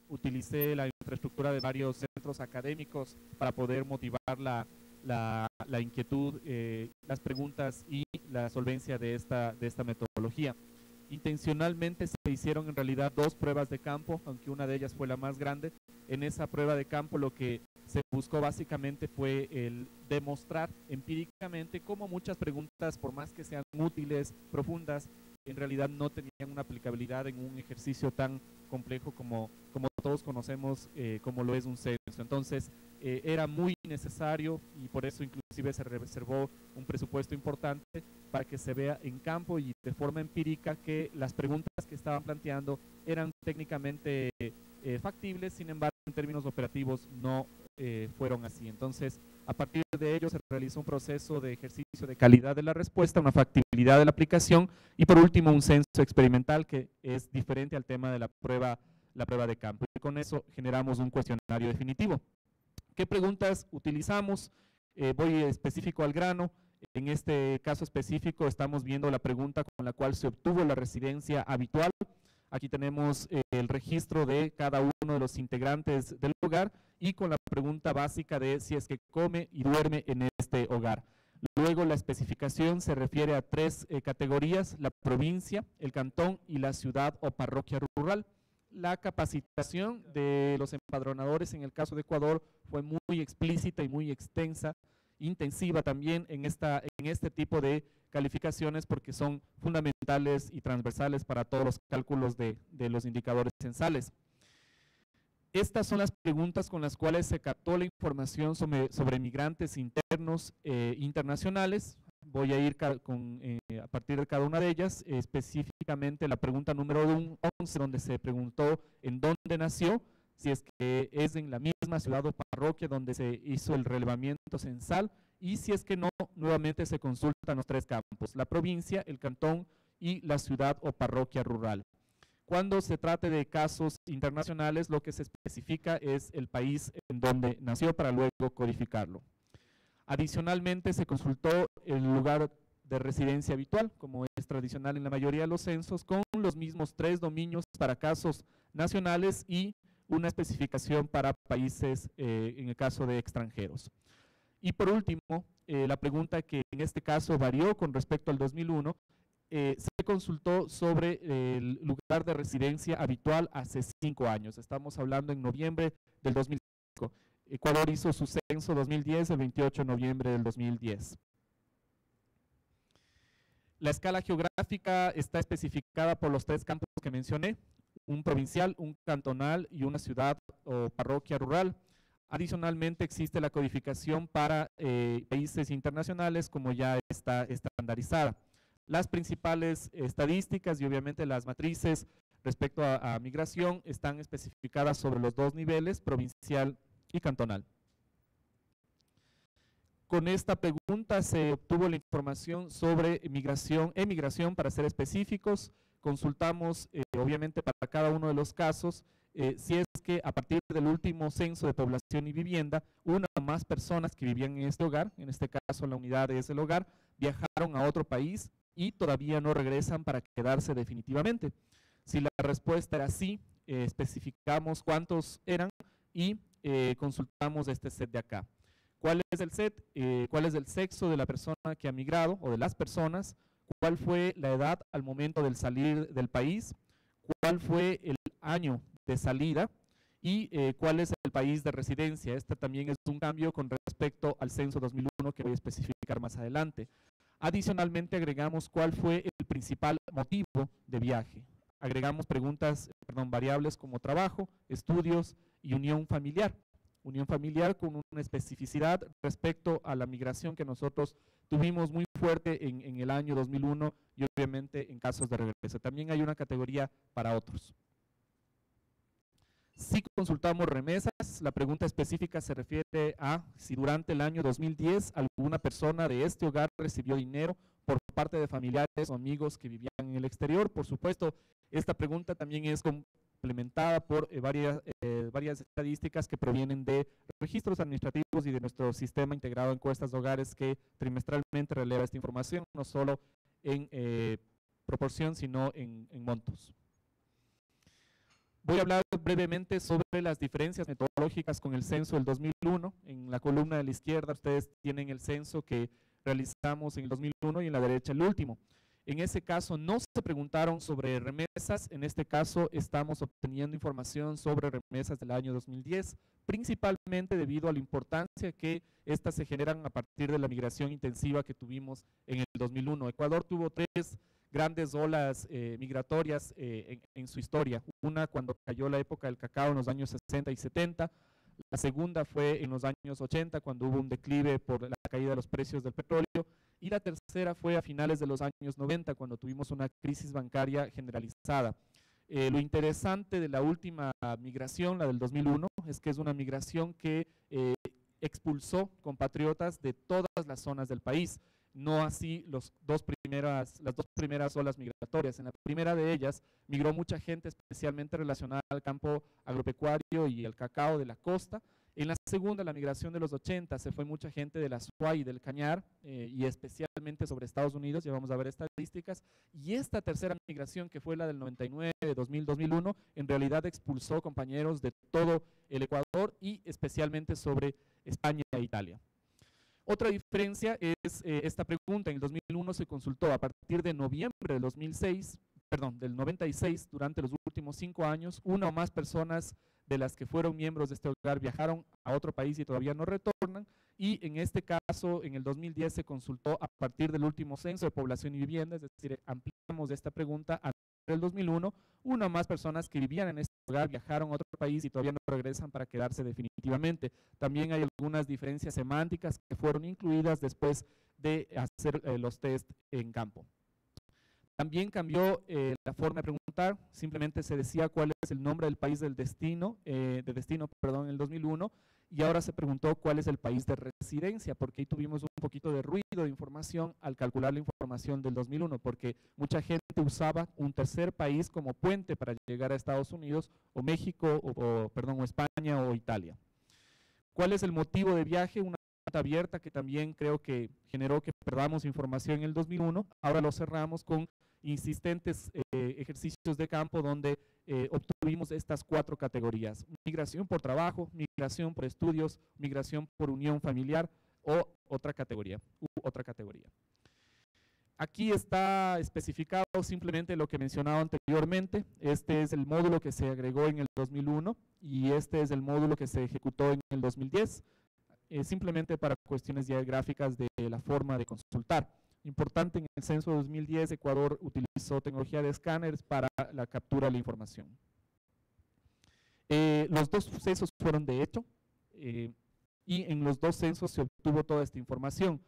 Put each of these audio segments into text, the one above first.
utilicé la infraestructura de varios centros académicos para poder motivar la inquietud, las preguntas y la solvencia de esta metodología. Intencionalmente se hicieron en realidad 2 pruebas de campo, aunque una de ellas fue la más grande. En esa prueba de campo lo que se buscó básicamente fue el demostrar empíricamente cómo muchas preguntas, por más que sean útiles, profundas, en realidad no tenían una aplicabilidad en un ejercicio tan complejo como todos conocemos, como lo es un censo. Entonces, era muy necesario y por eso inclusive se reservó un presupuesto importante para que se vea en campo y de forma empírica que las preguntas que estaban planteando eran técnicamente factibles, sin embargo en términos operativos no fueron así. Entonces, a partir de ello se realizó un proceso de ejercicio de calidad de la respuesta, una factibilidad de la aplicación y por último un censo experimental que es diferente al tema de la prueba de campo. Y con eso generamos un cuestionario definitivo. ¿Qué preguntas utilizamos? Voy específico al grano. En este caso específico estamos viendo la pregunta con la cual se obtuvo la residencia habitual. Aquí tenemos el registro de cada uno de los integrantes del hogar y con la pregunta básica de si es que come y duerme en este hogar. Luego la especificación se refiere a 3 categorías: la provincia, el cantón y la ciudad o parroquia rural. La capacitación de los empadronadores en el caso de Ecuador fue muy explícita y muy extensa, intensiva también en este tipo de calificaciones porque son fundamentales y transversales para todos los cálculos de los indicadores censales. Estas son las preguntas con las cuales se captó la información sobre migrantes internos internacionales. Voy a ir a partir de cada una de ellas, específicamente la pregunta número 11, donde se preguntó en dónde nació, si es que es en la misma ciudad o parroquia donde se hizo el relevamiento censal, y si es que no, nuevamente se consultan los 3 campos: la provincia, el cantón y la ciudad o parroquia rural. Cuando se trate de casos internacionales, lo que se especifica es el país en donde nació para luego codificarlo. Adicionalmente, se consultó el lugar de residencia habitual, como es tradicional en la mayoría de los censos, con los mismos 3 dominios para casos nacionales y una especificación para países en el caso de extranjeros. Y por último, la pregunta que en este caso varió con respecto al 2001, se consultó sobre el lugar de residencia habitual hace 5 años. Estamos hablando en noviembre del 2005. Ecuador hizo su censo 2010 el 28 de noviembre del 2010. La escala geográfica está especificada por los 3 campos que mencioné: un provincial, un cantonal y una ciudad o parroquia rural. Adicionalmente existe la codificación para países internacionales, como ya está estandarizada. Las principales estadísticas y obviamente las matrices respecto a migración están especificadas sobre los 2 niveles, provincial y cantonal. Con esta pregunta se obtuvo la información sobre emigración para ser específicos. Consultamos obviamente para cada uno de los casos si es que a partir del último censo de población y vivienda, una o más personas que vivían en este hogar, en este caso la unidad es el hogar, viajaron a otro país y todavía no regresan para quedarse definitivamente. Si la respuesta era sí, especificamos cuántos eran y consultamos este set de acá. ¿Cuál es el set? ¿Cuál es el sexo de la persona que ha migrado o de las personas? ¿Cuál fue la edad al momento del salir del país? ¿Cuál fue el año de salida? Y cuál es el país de residencia. Este también es un cambio con respecto al censo 2001 que voy a especificar más adelante. Adicionalmente agregamos cuál fue el principal motivo de viaje. Agregamos variables como trabajo, estudios y unión familiar. Unión familiar con una especificidad respecto a la migración que nosotros tuvimos muy fuerte en el año 2001 y obviamente en casos de regreso. También hay una categoría para otros. Si consultamos remesas, la pregunta específica se refiere a si durante el año 2010 alguna persona de este hogar recibió dinero por parte de familiares o amigos que vivían en el exterior. Por supuesto, esta pregunta también es complementada por varias estadísticas que provienen de registros administrativos y de nuestro sistema integrado de encuestas de hogares que trimestralmente releva esta información, no solo en proporción, sino en montos. Voy a hablar brevemente sobre las diferencias metodológicas con el censo del 2001. En la columna de la izquierda ustedes tienen el censo que realizamos en el 2001 y en la derecha el último. En ese caso no se preguntaron sobre remesas, en este caso estamos obteniendo información sobre remesas del año 2010, principalmente debido a la importancia que estas se generan a partir de la migración intensiva que tuvimos en el 2001. Ecuador tuvo tres grandes olas migratorias en su historia. Una cuando cayó la época del cacao en los años 60 y 70, la segunda fue en los años 80 cuando hubo un declive por la caída de los precios del petróleo, y la tercera fue a finales de los años 90 cuando tuvimos una crisis bancaria generalizada. Lo interesante de la última migración, la del 2001, es que es una migración que expulsó compatriotas de todas las zonas del país, no así las dos primeras olas migratorias. En la primera de ellas migró mucha gente especialmente relacionada al campo agropecuario y el cacao de la costa. En la segunda, la migración de los 80, se fue mucha gente de la SUA y del Cañar, y especialmente sobre Estados Unidos, ya vamos a ver estadísticas, y esta tercera migración, que fue la del 99, 2000, 2001, en realidad expulsó compañeros de todo el Ecuador y especialmente sobre España e Italia. Otra diferencia es esta pregunta. En el 2001 se consultó a partir de noviembre del del 96, durante los últimos 5 años, una o más personas de las que fueron miembros de este hogar viajaron a otro país y todavía no retornan, y en este caso, en el 2010 se consultó a partir del último censo de población y vivienda, es decir, ampliamos esta pregunta a el 2001, una o más personas que vivían en este hogar viajaron a otro país y todavía no regresan para quedarse definitivamente. También hay algunas diferencias semánticas que fueron incluidas después de hacer los test en campo. También cambió la forma de preguntar, simplemente se decía cuál es el nombre del país del destino, en el 2001, y ahora se preguntó cuál es el país de residencia, porque ahí tuvimos un poquito de ruido de información al calcular la información del 2001, porque mucha gente usaba un tercer país como puente para llegar a Estados Unidos, o México, o España o Italia. ¿Cuál es el motivo de viaje? Una pregunta abierta que también creo que generó que perdamos información en el 2001, ahora lo cerramos con insistentes ejercicios de campo donde obtuvimos estas 4 categorías: migración por trabajo, migración por estudios, migración por unión familiar o otra categoría. Aquí está especificado simplemente lo que mencionaba anteriormente. Este es el módulo que se agregó en el 2001 y este es el módulo que se ejecutó en el 2010, simplemente para cuestiones ya gráficas de la forma de consultar. Importante, en el censo de 2010, Ecuador utilizó tecnología de escáneres para la captura de la información. Los 2 censos fueron de hecho, y en los 2 censos se obtuvo toda esta información: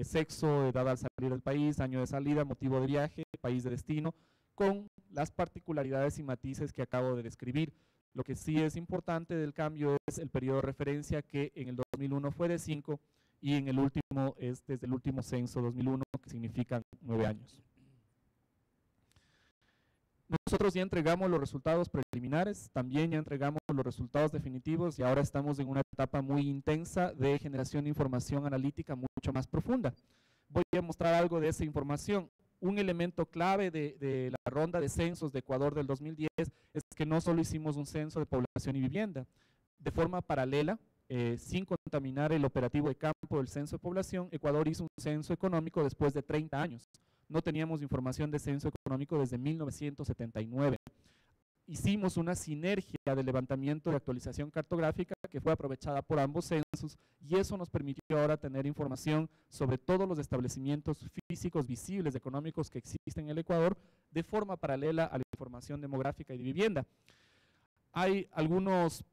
sexo, edad al salir del país, año de salida, motivo de viaje, país de destino, con las particularidades y matices que acabo de describir. Lo que sí es importante del cambio es el periodo de referencia, que en el 2001 fue de 5 y en el último es desde el último censo 2001, que significan 9 años. Nosotros ya entregamos los resultados preliminares, también ya entregamos los resultados definitivos y ahora estamos en una etapa muy intensa de generación de información analítica mucho más profunda. Voy a mostrar algo de esa información. Un elemento clave de la ronda de censos de Ecuador del 2010 es que no solo hicimos un censo de población y vivienda. De forma paralela, sin contaminar el operativo de campo del censo de población, Ecuador hizo un censo económico después de 30 años. No teníamos información de censo económico desde 1979. Hicimos una sinergia de levantamiento y actualización cartográfica que fue aprovechada por ambos censos, y eso nos permitió ahora tener información sobre todos los establecimientos físicos visibles económicos que existen en el Ecuador de forma paralela a la información demográfica y de vivienda. Hay algunos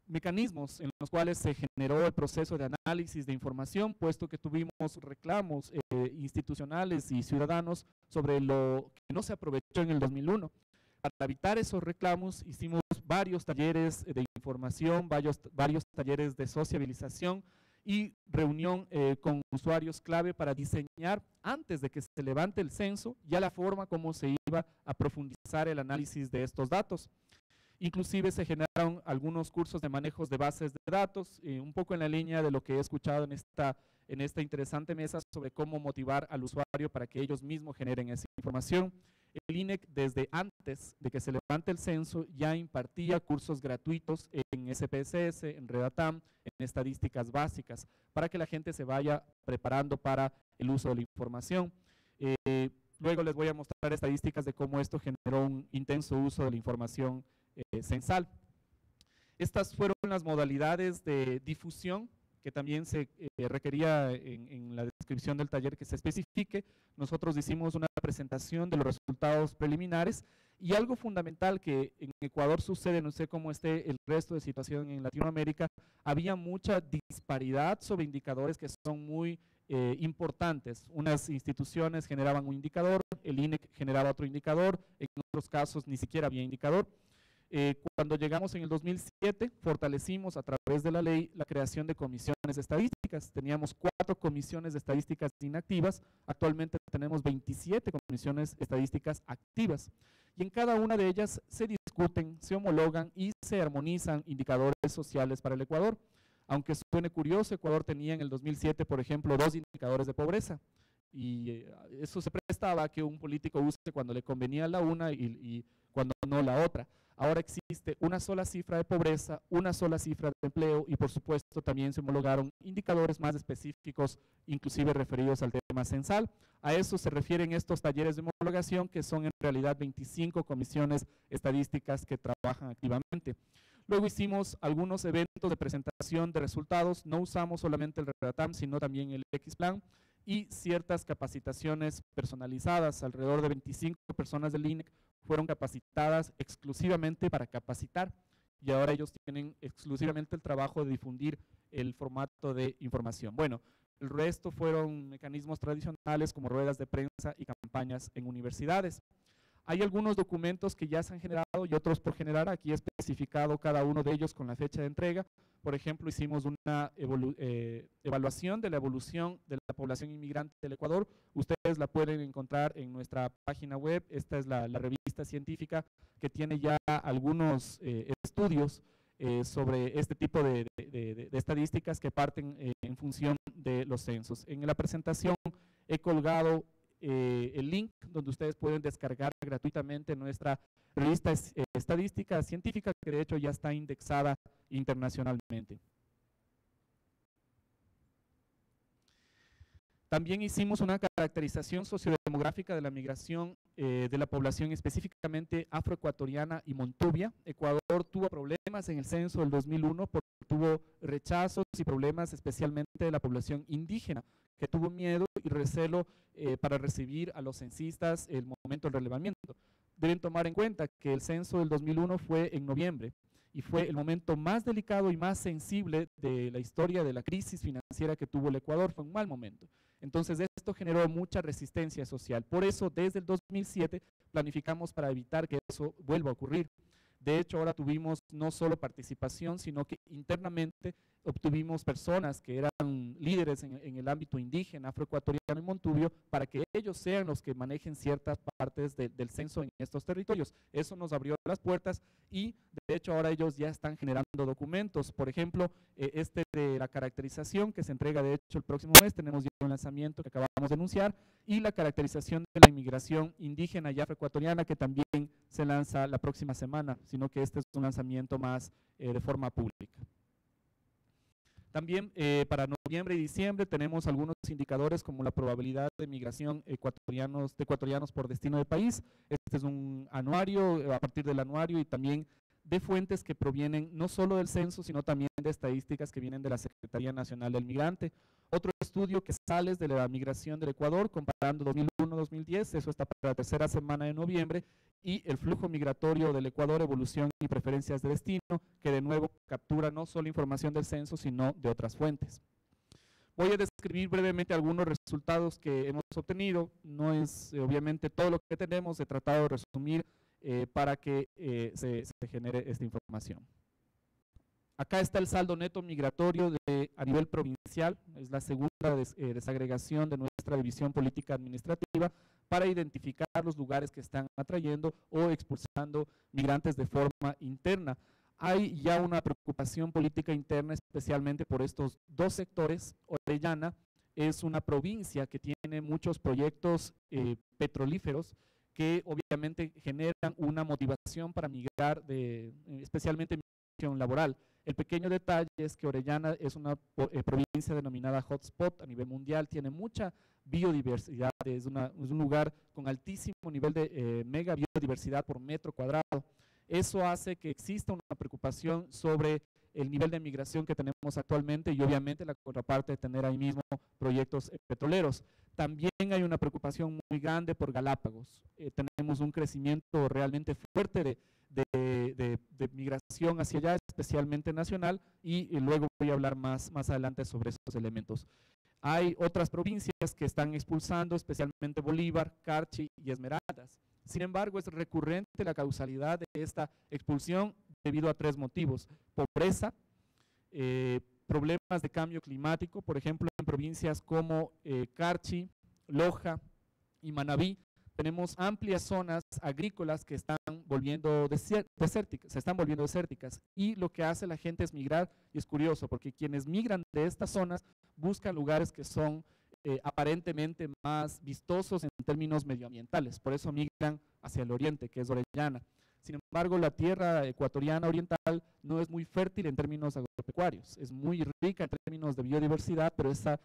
mecanismos en los cuales se generó el proceso de análisis de información, puesto que tuvimos reclamos institucionales y ciudadanos sobre lo que no se aprovechó en el 2001. Para evitar esos reclamos hicimos varios talleres de información, varios talleres de sociabilización y reunión con usuarios clave para diseñar, antes de que se levante el censo, ya la forma como se iba a profundizar el análisis de estos datos. Inclusive se generaron algunos cursos de manejos de bases de datos, un poco en la línea de lo que he escuchado en esta interesante mesa sobre cómo motivar al usuario para que ellos mismos generen esa información. El INEC, desde antes de que se levante el censo, ya impartía cursos gratuitos en SPSS, en Redatam, en estadísticas básicas, para que la gente se vaya preparando para el uso de la información. Luego les voy a mostrar estadísticas de cómo esto generó un intenso uso de la información censal. Estas fueron las modalidades de difusión que también se requería en la descripción del taller que se especifique. Nosotros hicimos una presentación de los resultados preliminares y algo fundamental que en Ecuador sucede, no sé cómo esté el resto de situación en Latinoamérica, había mucha disparidad sobre indicadores que son muy importantes. Unas instituciones generaban un indicador, el INEC generaba otro indicador, en otros casos ni siquiera había indicador. Cuando llegamos en el 2007, fortalecimos a través de la ley la creación de comisiones estadísticas. Teníamos 4 comisiones de estadísticas inactivas, actualmente tenemos 27 comisiones estadísticas activas. Y en cada una de ellas se discuten, se homologan y se armonizan indicadores sociales para el Ecuador. Aunque suene curioso, Ecuador tenía en el 2007, por ejemplo, 2 indicadores de pobreza. Y eso se prestaba a que un político use cuando le convenía la una y cuando no la otra. Ahora existe una sola cifra de pobreza, una sola cifra de empleo y por supuesto también se homologaron indicadores más específicos, inclusive referidos al tema censal. A eso se refieren estos talleres de homologación, que son en realidad 25 comisiones estadísticas que trabajan activamente. Luego hicimos algunos eventos de presentación de resultados, no usamos solamente el Redatam, sino también el X-Plan, y ciertas capacitaciones personalizadas. Alrededor de 25 personas del INEC fueron capacitadas exclusivamente para capacitar, y ahora ellos tienen exclusivamente el trabajo de difundir el formato de información. Bueno, el resto fueron mecanismos tradicionales como ruedas de prensa y campañas en universidades. Hay algunos documentos que ya se han generado y otros por generar. Aquí he especificado cada uno de ellos con la fecha de entrega. Por ejemplo, hicimos una evaluación de la evolución de la población inmigrante del Ecuador. Ustedes la pueden encontrar en nuestra página web. Esta es la revista científica que tiene ya algunos estudios sobre este tipo de estadísticas que parten en función de los censos. En la presentación he colgado el link donde ustedes pueden descargar gratuitamente nuestra revista estadística científica, que de hecho ya está indexada internacionalmente. También hicimos una caracterización sociodemográfica de la migración de la población específicamente afroecuatoriana y montubia. Ecuador tuvo problemas en el censo del 2001, porque tuvo rechazos y problemas especialmente de la población indígena, que tuvo miedo y recelo para recibir a los censistas el momento del relevamiento. Deben tomar en cuenta que el censo del 2001 fue en noviembre y fue el momento más delicado y más sensible de la historia de la crisis financiera que tuvo el Ecuador. Fue un mal momento. Entonces esto generó mucha resistencia social. Por eso desde el 2007 planificamos para evitar que eso vuelva a ocurrir. De hecho, ahora tuvimos no solo participación, sino que internamente obtuvimos personas que eran líderes en el ámbito indígena, afroecuatoriano y montubio, para que ellos sean los que manejen ciertas partes del censo en estos territorios. Eso nos abrió las puertas y de hecho ahora ellos ya están generando documentos. Por ejemplo, este de la caracterización que se entrega de hecho el próximo mes, tenemos ya un lanzamiento que acabamos de anunciar, y la caracterización de la inmigración indígena y afroecuatoriana, que también se lanza la próxima semana, sino que este es un lanzamiento más de forma pública. También para noviembre y diciembre tenemos algunos indicadores como la probabilidad de migración de ecuatorianos por destino de país. Este es un anuario, a partir del anuario, y también de fuentes que provienen no solo del censo, sino también de estadísticas que vienen de la Secretaría Nacional del Migrante. Otro estudio que sale de la migración del Ecuador, comparando 2001-2010, eso está para la tercera semana de noviembre, y el flujo migratorio del Ecuador, evolución y preferencias de destino, que de nuevo captura no solo información del censo, sino de otras fuentes. Voy a describir brevemente algunos resultados que hemos obtenido. No es obviamente todo lo que tenemos, he tratado de resumir para que se genere esta información. Acá está el saldo neto migratorio a nivel provincial, es la segunda desagregación de nuestra división política administrativa para identificar los lugares que están atrayendo o expulsando migrantes de forma interna. Hay ya una preocupación política interna especialmente por estos dos sectores. Orellana es una provincia que tiene muchos proyectos petrolíferos que obviamente generan una motivación para migrar, especialmente migración laboral. El pequeño detalle es que Orellana es una provincia denominada hotspot a nivel mundial, tiene mucha biodiversidad, es un lugar con altísimo nivel de mega biodiversidad por metro cuadrado. Eso hace que exista una preocupación sobre el nivel de migración que tenemos actualmente y obviamente la contraparte de tener ahí mismo proyectos petroleros. También hay una preocupación muy grande por Galápagos. Tenemos un crecimiento realmente fuerte de migración hacia allá, especialmente nacional, y luego voy a hablar más adelante sobre esos elementos. Hay otras provincias que están expulsando, especialmente Bolívar, Carchi y Esmeraldas. Sin embargo, es recurrente la causalidad de esta expulsión debido a 3 motivos: pobreza, problemas de cambio climático, por ejemplo, en provincias como Carchi, Loja y Manabí, tenemos amplias zonas agrícolas que están volviendo desérticas, se están volviendo desérticas, y lo que hace la gente es migrar, y es curioso, porque quienes migran de estas zonas buscan lugares que son aparentemente más vistosos en términos medioambientales, por eso migran hacia el oriente, que es Orellana. Sin embargo, la tierra ecuatoriana oriental no es muy fértil en términos agropecuarios, es muy rica en términos de biodiversidad, pero esa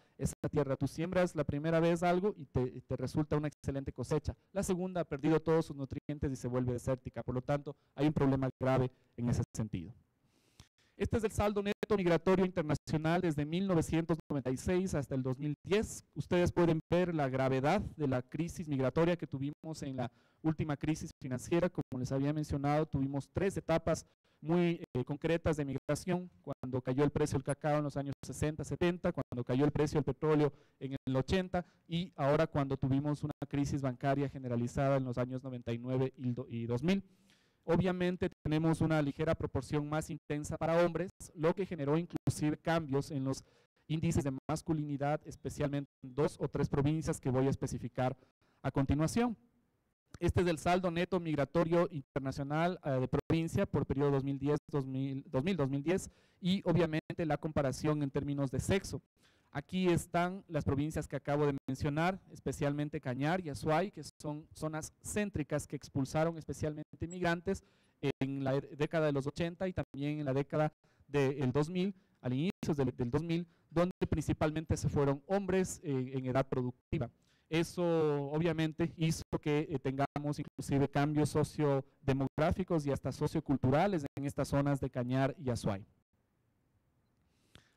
tierra, tú siembras la primera vez algo y te resulta una excelente cosecha. La segunda ha perdido todos sus nutrientes y se vuelve desértica, por lo tanto hay un problema grave en ese sentido. Este es el saldo neto migratorio internacional desde 1996 hasta el 2010. Ustedes pueden ver la gravedad de la crisis migratoria que tuvimos en la última crisis financiera. Como les había mencionado, tuvimos 3 etapas muy concretas de migración: cuando cayó el precio del cacao en los años 60, 70, cuando cayó el precio del petróleo en el 80 y ahora cuando tuvimos una crisis bancaria generalizada en los años 99 y 2000. Obviamente tenemos una ligera proporción más intensa para hombres, lo que generó inclusive cambios en los índices de masculinidad, especialmente en 2 o 3 provincias que voy a especificar a continuación. Este es el saldo neto migratorio internacional de provincia por periodo 2010 y obviamente la comparación en términos de sexo. Aquí están las provincias que acabo de mencionar, especialmente Cañar y Azuay, que son zonas céntricas que expulsaron especialmente migrantes en la década de los 80 y también en la década del 2000, al inicio del 2000, donde principalmente se fueron hombres en edad productiva. Eso obviamente hizo que tengamos inclusive cambios sociodemográficos y hasta socioculturales en estas zonas de Cañar y Azuay.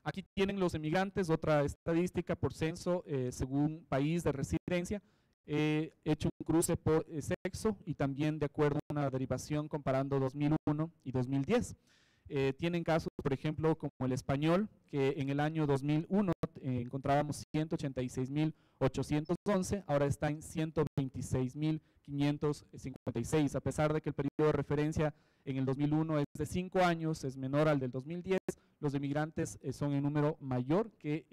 Aquí tienen los emigrantes, otra estadística por censo según país de residencia. He hecho un cruce por sexo y también de acuerdo a una derivación comparando 2001 y 2010. Tienen casos, por ejemplo, como el español, que en el año 2001 encontrábamos 186.811, ahora está en 126.556, a pesar de que el periodo de referencia en el 2001 es de 5 años, es menor al del 2010, los emigrantes son en número mayor que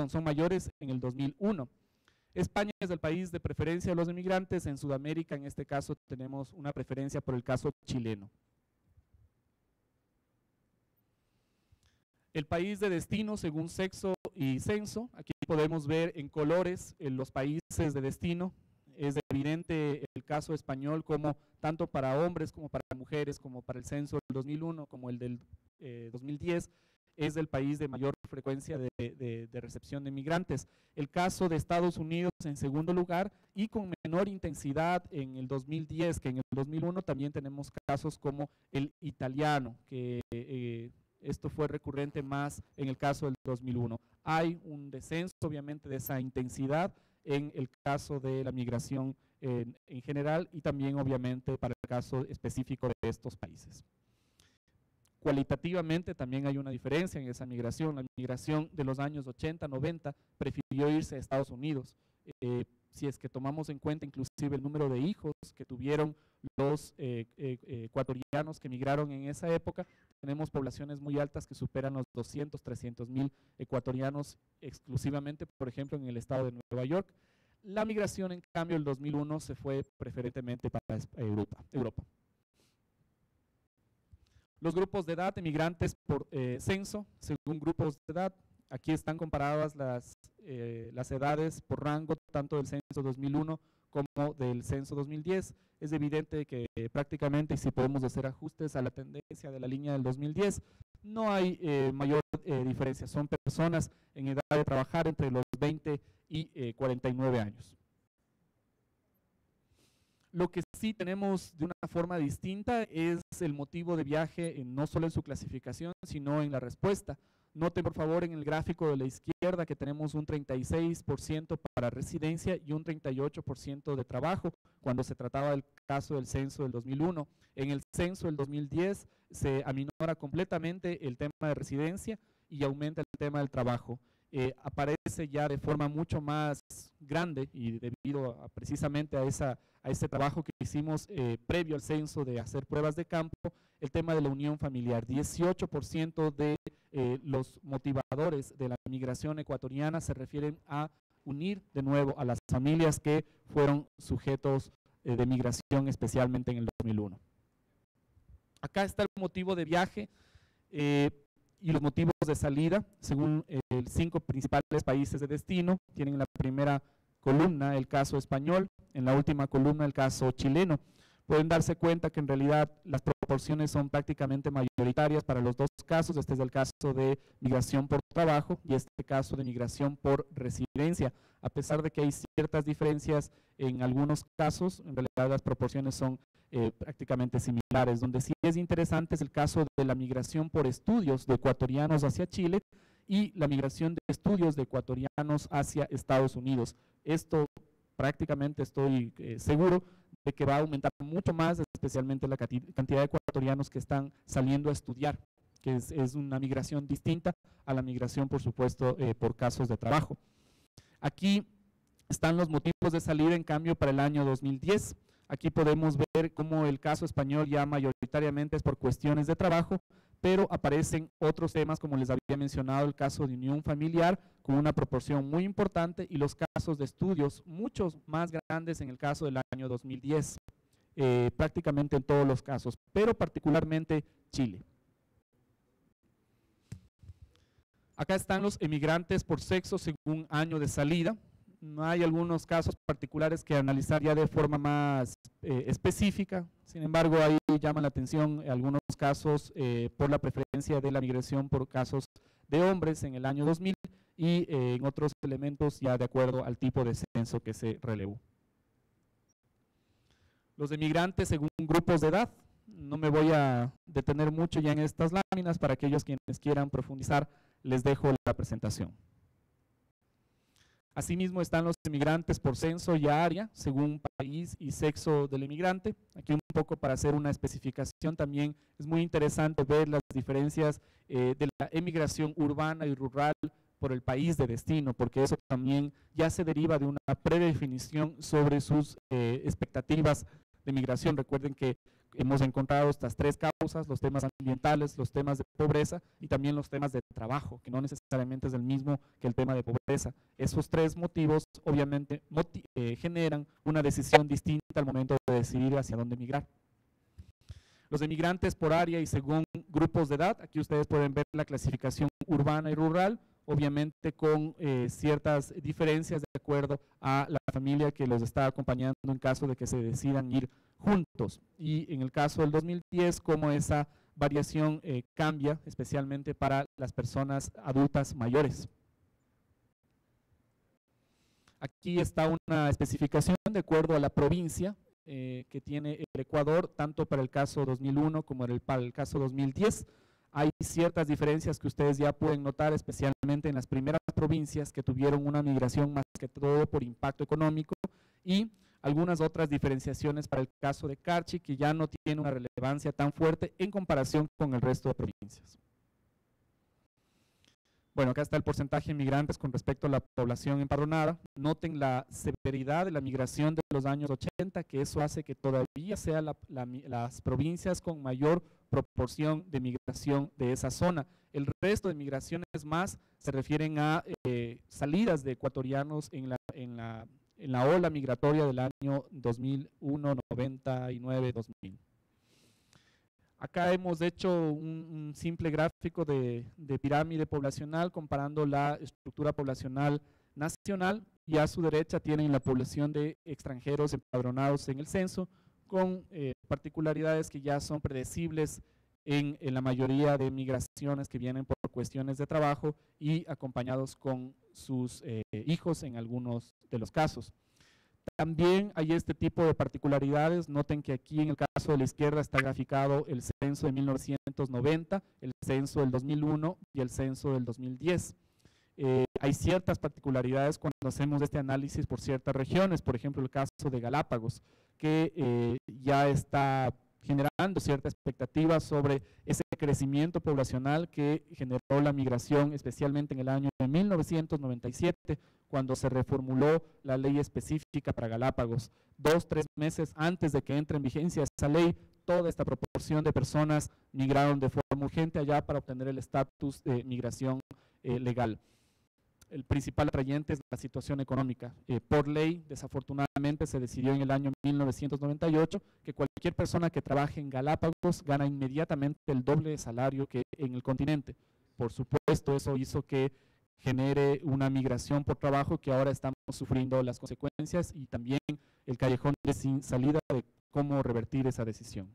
son mayores en el 2001. España es el país de preferencia de los emigrantes. En Sudamérica, en este caso, tenemos una preferencia por el caso chileno. El país de destino según sexo y censo, aquí podemos ver en colores los países de destino. Es evidente el caso español como tanto para hombres como para mujeres, como para el censo del 2001, como el del 2010, es el país de mayor frecuencia de recepción de migrantes. El caso de Estados Unidos en segundo lugar y con menor intensidad en el 2010 que en el 2001. También tenemos casos como el italiano, que esto fue recurrente más en el caso del 2001. Hay un descenso obviamente de esa intensidad en el caso de la migración en general y también obviamente para el caso específico de estos países. Cualitativamente también hay una diferencia en esa migración. La migración de los años 80, 90 prefirió irse a Estados Unidos. Si es que tomamos en cuenta inclusive el número de hijos que tuvieron los ecuatorianos que migraron en esa época, tenemos poblaciones muy altas que superan los 200, 300 mil ecuatorianos exclusivamente, por ejemplo, en el estado de Nueva York. La migración, en cambio, el 2001 se fue preferentemente para Europa. Los grupos de edad, emigrantes por censo, según grupos de edad. Aquí están comparadas las edades por rango, tanto del censo 2001 como del censo 2010. Es evidente que prácticamente, y si podemos hacer ajustes a la tendencia de la línea del 2010, no hay mayor diferencia. Son personas en edad de trabajar entre los 20 y 49 años. Lo que sí tenemos de una forma distinta es el motivo de viaje, no solo en su clasificación, sino en la respuesta. Noten por favor en el gráfico de la izquierda que tenemos un 36% para residencia y un 38% de trabajo, cuando se trataba del caso del censo del 2001. En el censo del 2010 se aminora completamente el tema de residencia y aumenta el tema del trabajo. Aparece ya de forma mucho más grande y debido precisamente a ese trabajo que hicimos previo al censo de hacer pruebas de campo, el tema de la unión familiar. 18% de los motivadores de la migración ecuatoriana se refieren a unir de nuevo a las familias que fueron sujetos de migración, especialmente en el 2001. Acá está el motivo de viaje y los motivos de salida, según 5 principales países de destino. Tienen en la primera columna el caso español, en la última columna el caso chileno. Pueden darse cuenta que en realidad las proporciones son prácticamente mayoritarias para los dos casos. Este es el caso de migración por trabajo y este caso de migración por residencia. A pesar de que hay ciertas diferencias en algunos casos, en realidad las proporciones son prácticamente similares. Donde sí es interesante es el caso de la migración por estudios de ecuatorianos hacia Chile y la migración de estudios de ecuatorianos hacia Estados Unidos. Esto prácticamente estoy seguro de que va a aumentar mucho más, especialmente la cantidad de ecuatorianos que están saliendo a estudiar, que es una migración distinta a la migración, por supuesto, por casos de trabajo. Aquí están los motivos de salida, en cambio, para el año 2010. Aquí podemos ver cómo el caso español ya mayoritariamente es por cuestiones de trabajo, pero aparecen otros temas, como les había mencionado, el caso de unión familiar, con una proporción muy importante, y los casos de estudios, muchos más grandes en el caso del año 2010, prácticamente en todos los casos, pero particularmente Chile. Acá están los emigrantes por sexo según año de salida. Hay algunos casos particulares que analizar ya de forma más específica. Sin embargo, ahí llaman la atención algunos casos por la preferencia de la migración por casos de hombres en el año 2000 y en otros elementos ya de acuerdo al tipo de censo que se relevó. Los emigrantes según grupos de edad. No me voy a detener mucho ya en estas láminas. Para aquellos quienes quieran profundizar, les dejo la presentación. Asimismo están los emigrantes por censo y área, según país y sexo del emigrante. Aquí un poco para hacer una especificación también es muy interesante ver las diferencias de la emigración urbana y rural por el país de destino, porque eso también ya se deriva de una predefinición sobre sus expectativas de migración. Recuerden que hemos encontrado estas 3 causas: los temas ambientales, los temas de pobreza y también los temas de trabajo, que no necesariamente es el mismo que el tema de pobreza. Esos 3 motivos obviamente generan una decisión distinta al momento de decidir hacia dónde migrar. Los emigrantes por área y según grupos de edad, aquí ustedes pueden ver la clasificación urbana y rural, obviamente con ciertas diferencias de acuerdo a la familia que los está acompañando en caso de que se decidan ir juntos. Y en el caso del 2010, cómo esa variación cambia, especialmente para las personas adultas mayores. Aquí está una especificación de acuerdo a la provincia que tiene el Ecuador, tanto para el caso 2001 como para el caso 2010. Hay ciertas diferencias que ustedes ya pueden notar, especialmente en las primeras provincias que tuvieron una migración más que todo por impacto económico, y algunas otras diferenciaciones para el caso de Carchi, que ya no tiene una relevancia tan fuerte en comparación con el resto de provincias. Bueno, acá está el porcentaje de migrantes con respecto a la población empadronada. Noten la severidad de la migración de los años 80, que eso hace que todavía sean las provincias con mayor proporción de migración de esa zona. El resto de migraciones más se refieren a salidas de ecuatorianos en la ola migratoria del año 2001, 99, 2000. Acá hemos hecho un simple gráfico de pirámide poblacional comparando la estructura poblacional nacional, y a su derecha tienen la población de extranjeros empadronados en el censo, con particularidades que ya son predecibles en la mayoría de migraciones que vienen por cuestiones de trabajo y acompañados con sus hijos en algunos de los casos. También hay este tipo de particularidades. Noten que aquí en el caso de la izquierda está graficado el censo de 1990, el censo del 2001 y el censo del 2010. Hay ciertas particularidades cuando hacemos este análisis por ciertas regiones, por ejemplo el caso de Galápagos, que ya está generando cierta expectativa sobre ese crecimiento poblacional que generó la migración, especialmente en el año de 1997, cuando se reformuló la ley específica para Galápagos. 2-3 meses antes de que entre en vigencia esa ley, toda esta proporción de personas migraron de forma urgente allá para obtener el estatus de migración legal. El principal atrayente es la situación económica. Por ley, desafortunadamente, se decidió en el año 1998 que cualquier persona que trabaje en Galápagos gana inmediatamente el doble de salario que en el continente. Por supuesto, eso hizo que genere una migración por trabajo que ahora estamos sufriendo las consecuencias, y también el callejón de sin salida de cómo revertir esa decisión.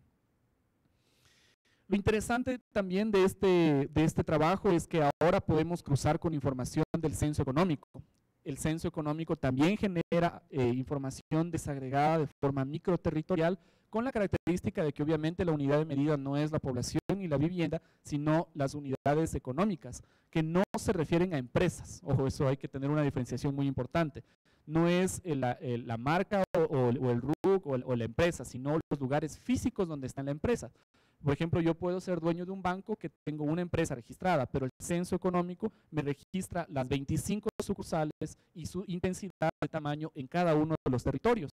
Lo interesante también de este trabajo es que ahora podemos cruzar con información del censo económico. El censo económico también genera información desagregada de forma microterritorial, con la característica de que obviamente la unidad de medida no es la población ni la vivienda, sino las unidades económicas, que no se refieren a empresas. Ojo, eso hay que tener una diferenciación muy importante. No es la marca o el RUC o la empresa, sino los lugares físicos donde está la empresa. Por ejemplo, yo puedo ser dueño de un banco que tengo una empresa registrada, pero el censo económico me registra las 25 sucursales y su intensidad de tamaño en cada uno de los territorios.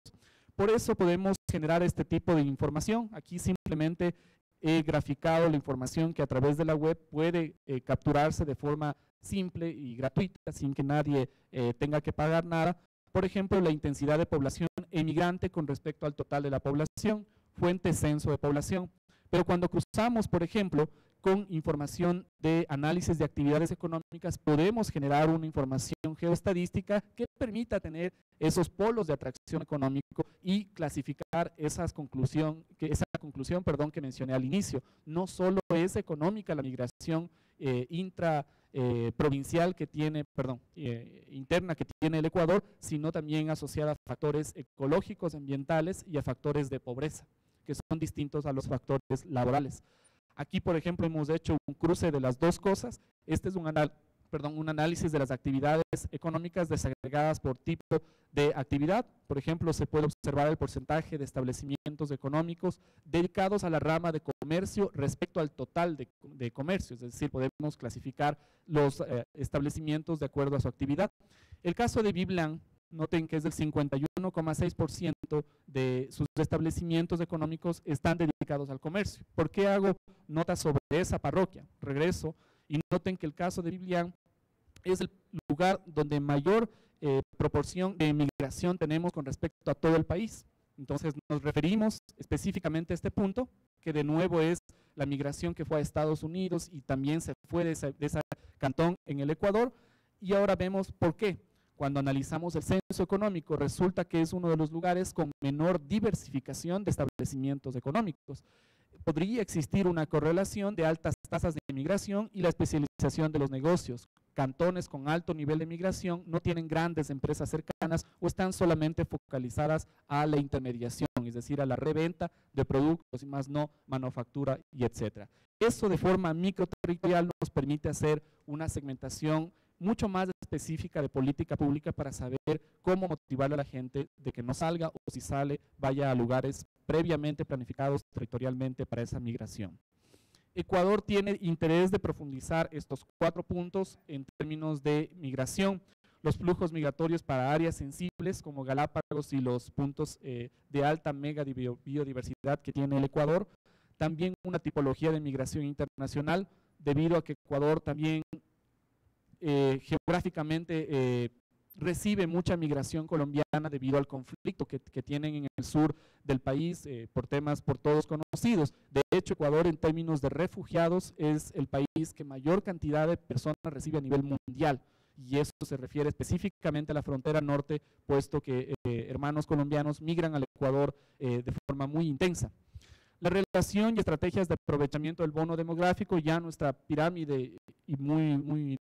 Por eso podemos generar este tipo de información. Aquí simplemente he graficado la información que a través de la web puede capturarse de forma simple y gratuita, sin que nadie tenga que pagar nada. Por ejemplo, la intensidad de población emigrante con respecto al total de la población, fuente censo de población. Pero cuando cruzamos, por ejemplo, con información de análisis de actividades económicas, podemos generar una información geoestadística que permita tener esos polos de atracción económico y clasificar esa conclusión que mencioné al inicio. No solo es económica la migración provincial que tiene, interna que tiene el Ecuador, sino también asociada a factores ecológicos, ambientales y a factores de pobreza, que son distintos a los factores laborales. Aquí, por ejemplo, hemos hecho un cruce de las dos cosas. Este es un análisis de las actividades económicas desagregadas por tipo de actividad. Por ejemplo, se puede observar el porcentaje de establecimientos económicos dedicados a la rama de comercio respecto al total de comercio, es decir, podemos clasificar los establecimientos de acuerdo a su actividad. El caso de Biblian, noten que es del 51,6% de sus establecimientos económicos están dedicados al comercio. ¿Por qué hago nota sobre esa parroquia? Regreso y noten que el caso de Biblian es el lugar donde mayor proporción de migración tenemos con respecto a todo el país. Entonces nos referimos específicamente a este punto, que de nuevo es la migración que fue a Estados Unidos y también se fue de ese cantón en el Ecuador, y ahora vemos por qué. Cuando analizamos el censo económico, resulta que es uno de los lugares con menor diversificación de establecimientos económicos. Podría existir una correlación de altas tasas de migración y la especialización de los negocios. Cantones con alto nivel de migración no tienen grandes empresas cercanas o están solamente focalizadas a la intermediación, es decir, a la reventa de productos y más no manufactura y etcétera. Eso de forma microterritorial nos permite hacer una segmentación mucho más específica de política pública para saber cómo motivar a la gente de que no salga, o si sale, vaya a lugares previamente planificados territorialmente para esa migración. Ecuador tiene interés de profundizar estos 4 puntos en términos de migración. Los flujos migratorios para áreas sensibles como Galápagos y los puntos de alta mega biodiversidad que tiene el Ecuador. También una tipología de migración internacional, debido a que Ecuador también geográficamente recibe mucha migración colombiana debido al conflicto que tienen en el sur del país por temas por todos conocidos. De hecho, Ecuador en términos de refugiados es el país que mayor cantidad de personas recibe a nivel mundial. y eso se refiere específicamente a la frontera norte, puesto que hermanos colombianos migran al Ecuador de forma muy intensa. La relación y estrategias de aprovechamiento del bono demográfico, ya nuestra pirámide y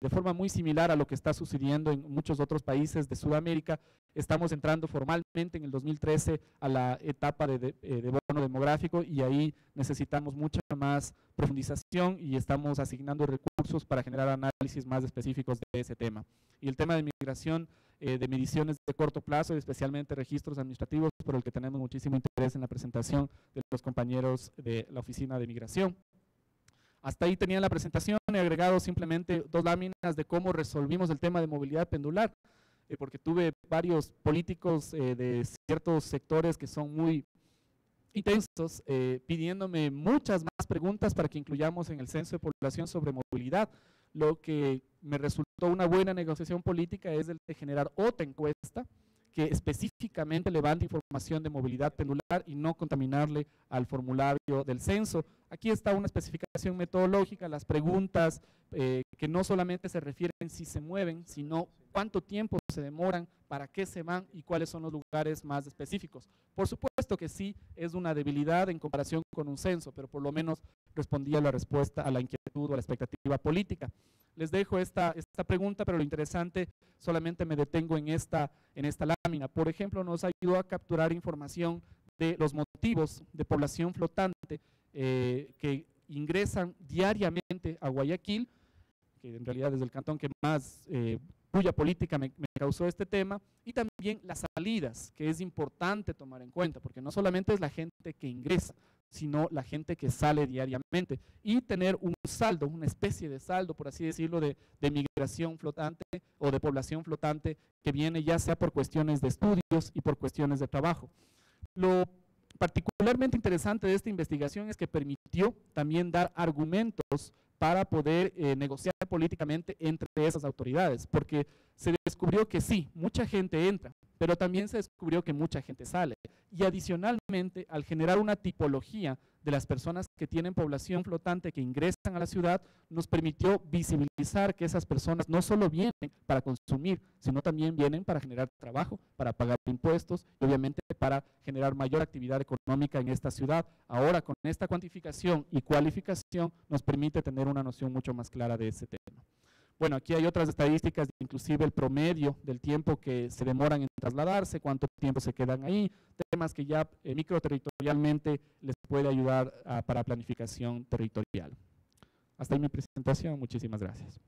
de forma muy similar a lo que está sucediendo en muchos otros países de Sudamérica. Estamos entrando formalmente en el 2013 a la etapa de bono demográfico y ahí necesitamos mucha más profundización y estamos asignando recursos para generar análisis más específicos de ese tema. Y el tema de migración, de mediciones de corto plazo y especialmente registros administrativos, por el que tenemos muchísimo interés en la presentación de los compañeros de la Oficina de Migración. Hasta ahí tenía la presentación, he agregado simplemente 2 láminas de cómo resolvimos el tema de movilidad pendular, porque tuve varios políticos de ciertos sectores que son muy intensos, pidiéndome muchas más preguntas para que incluyamos en el censo de población sobre movilidad. Lo que me resultó una buena negociación política es el de generar otra encuesta que específicamente levante información de movilidad pendular y no contaminarle al formulario del censo. Aquí está una especificación metodológica, las preguntas que no solamente se refieren si se mueven, sino cuánto tiempo se demoran, para qué se van y cuáles son los lugares más específicos. Por supuesto que sí es una debilidad en comparación con un censo, pero por lo menos respondía la respuesta a la inquietud o a la expectativa política. Les dejo esta pregunta, pero lo interesante, solamente me detengo en esta lámina. Por ejemplo, nos ayudó a capturar información de los motivos de población flotante que ingresan diariamente a Guayaquil, que en realidad es el cantón que más puya política me causó este tema, y también las salidas, que es importante tomar en cuenta, porque no solamente es la gente que ingresa, sino la gente que sale diariamente, y tener un saldo, una especie de saldo, por así decirlo, de migración flotante o de población flotante que viene ya sea por cuestiones de estudios y por cuestiones de trabajo. Lo particularmente interesante de esta investigación es que permitió también dar argumentos para poder negociar políticamente entre esas autoridades, porque se descubrió que sí, mucha gente entra, pero también se descubrió que mucha gente sale, y adicionalmente, al generar una tipología de las personas que tienen población flotante que ingresan a la ciudad, nos permitió visibilizar que esas personas no solo vienen para consumir, sino también vienen para generar trabajo, para pagar impuestos y obviamente para generar mayor actividad económica en esta ciudad. Ahora, con esta cuantificación y cualificación, nos permite tener una noción mucho más clara de ese tema. Bueno, aquí hay otras estadísticas, inclusive el promedio del tiempo que se demoran en trasladarse, cuánto tiempo se quedan ahí, temas que ya microterritorialmente les puede ayudar para planificación territorial. Hasta ahí mi presentación, muchísimas gracias.